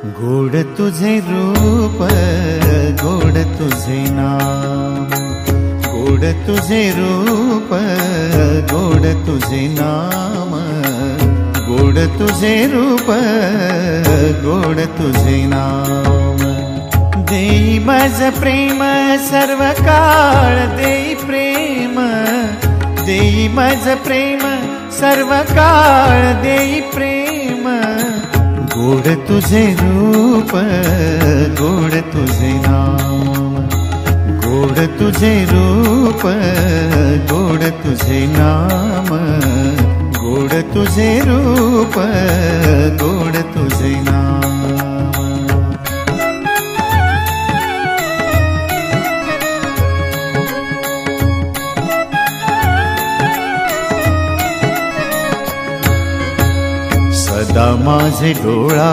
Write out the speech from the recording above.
गोड तुझे रूप, गोड तुझे नाम, गोड तुझे रूप, गोड तुझे नाम, गोड तुझे रूप, गोड तुझे नाम। देई मज प्रेम सर्व काळ, देई प्रेम, देई मज प्रेम सर्व काळ, देई प्रेम। गोड तुझे रूप, गोड तुझे नाम, गोड तुझे रूप, गोड तुझे नाम, गोड तुझे रूप, गोड तुझे नाम। सदा माझे डोळा